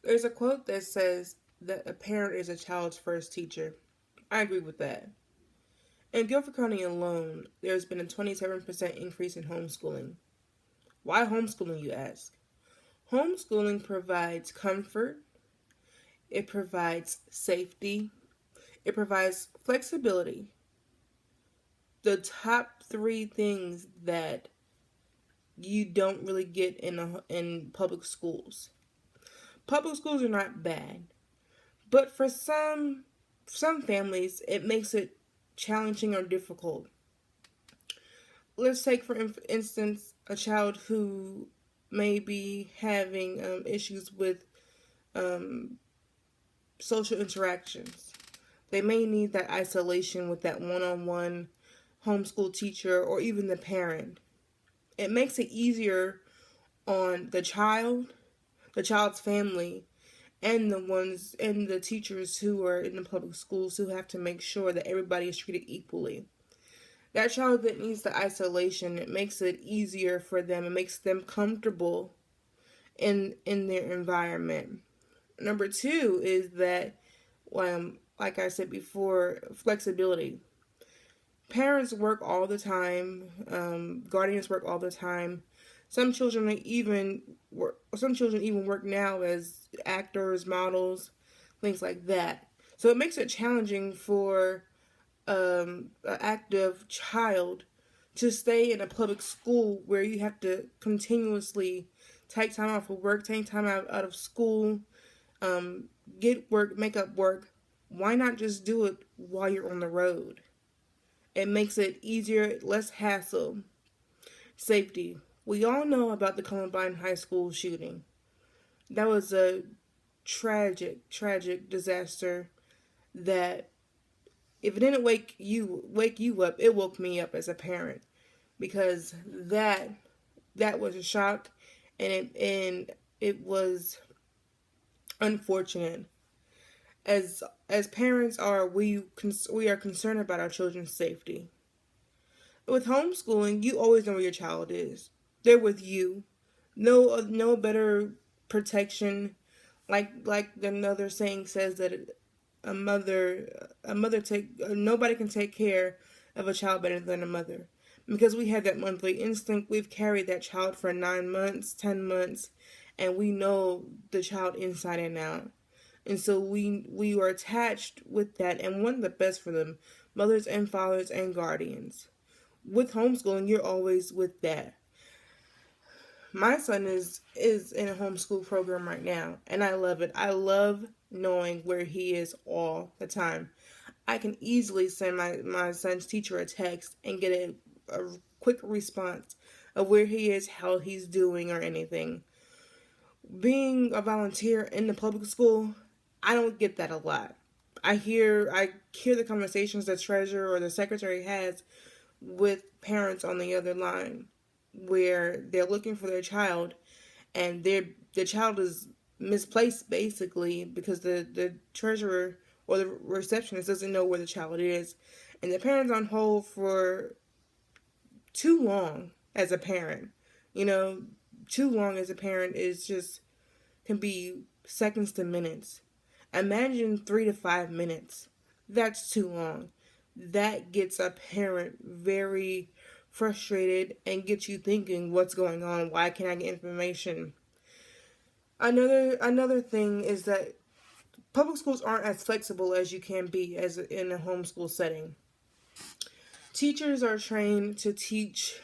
There's a quote that says that a parent is a child's first teacher. I agree with that. In Guilford County alone, there's been a 27% increase in homeschooling. Why homeschooling, you ask? Homeschooling provides comfort, it provides safety, it provides flexibility. The top three things that you don't really get in public schools. Public schools are not bad, but for some families, it makes it challenging or difficult. Let's take, for instance, a child who may be having issues with um, social interactions. They may need that isolation with that one on one homeschool teacher or even the parent. It makes it easier on the child's family, and the teachers who are in the public schools who have to make sure that everybody is treated equally. That child that needs the isolation, it makes it easier for them. It makes them comfortable in their environment. Number two is that, like I said before, flexibility. Parents work all the time. Guardians work all the time. Some children even work now as actors, models, things like that. So it makes it challenging for an active child to stay in a public school where you have to continuously take time off of work, take time out of school, get work, make up work. Why not just do it while you're on the road? It makes it easier, less hassle. Safety. We all know about the Columbine High School shooting. That was a tragic disaster that if it didn't wake you up, it woke me up as a parent because that was a shock, and it was unfortunate. As parents are we are concerned about our children's safety. With homeschooling, you always know where your child is. They're with you. No better protection. Like another saying says that a mother take nobody can take care of a child better than a mother, because we have that monthly instinct. We've carried that child for 9 months, 10 months, and we know the child inside and out. And so we are attached with that and want the best for them, mothers and fathers and guardians. With homeschooling, you're always with that. My son is in a homeschool program right now, and I love it. I love knowing where he is all the time. I can easily send my son's teacher a text and get a quick response of where he is, how he's doing, or anything. Being a volunteer in the public school, I don't get that a lot. I hear the conversations the treasurer or the secretary has with parents on the other line where they're looking for their child, and the child is misplaced basically because the treasurer or the receptionist doesn't know where the child is, and the parent's on hold for too long as a parent. You know, too long as a parent is just can be seconds to minutes. Imagine 3 to 5 minutes. That's too long. That gets a parent very frustrated and gets you thinking, what's going on? Why can't I get information? Another thing is that public schools aren't as flexible as you can be as in a homeschool setting. Teachers are trained to teach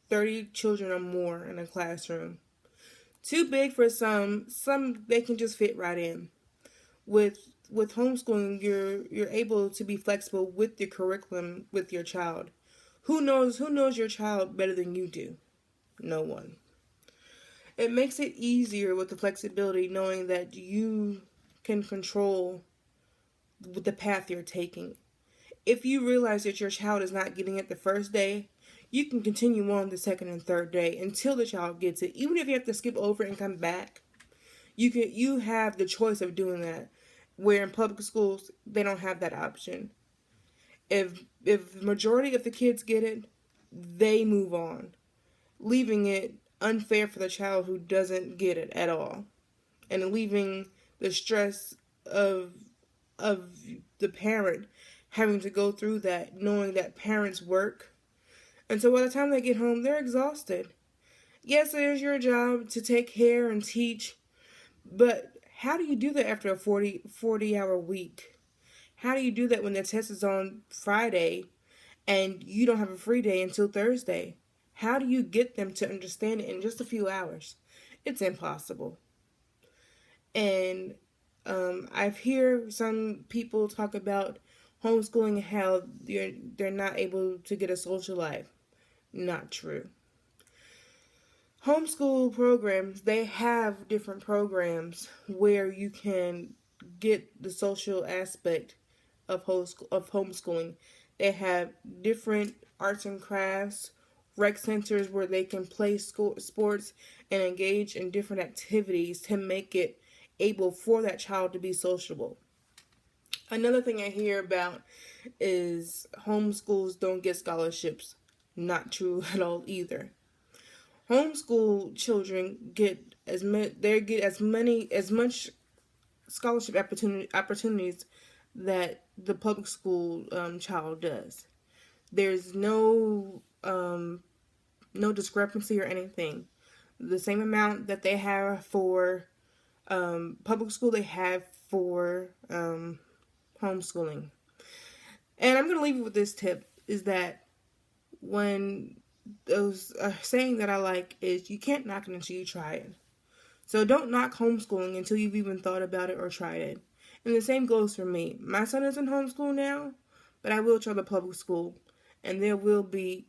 30 children or more in a classroom. Too big for some they can just fit right in. With homeschooling, you're able to be flexible with your curriculum with your child. Who knows your child better than you do? No one. It makes it easier with the flexibility knowing that you can control the path you're taking. If you realize that your child is not getting it the first day, you can continue on the second and third day until the child gets it. Even if you have to skip over and come back, you have the choice of doing that. Where in public schools they don't have that option. If the majority of the kids get it, they move on, leaving it unfair for the child who doesn't get it at all, and leaving the stress of of the parent having to go through that, knowing that parents work. And so by the time they get home, they're exhausted. Yes, it is your job to take care and teach, but how do you do that after a 40 hour week? How do you do that when the test is on Friday and you don't have a free day until Thursday? How do you get them to understand it in just a few hours? It's impossible. And I've heard some people talk about homeschooling, how they're not able to get a social life. Not true. Homeschool programs, they have different programs where you can get the social aspect of homeschooling. They have different arts and crafts, rec centers where they can play sports and engage in different activities to make it able for that child to be sociable. Another thing I hear about is homeschools don't get scholarships. Not true at all either. Homeschool children get as much scholarship opportunities that the public school child does. There's no discrepancy or anything. The same amount that they have for public school, they have for homeschooling. And I'm going to leave you with this tip: is that when those saying that I like is you can't knock it until you try it. So don't knock homeschooling until you've even thought about it or tried it. And the same goes for me. My son is in homeschool now, but I will try the public school, and there will be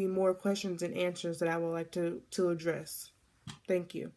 more questions and answers that I would like to address. Thank you.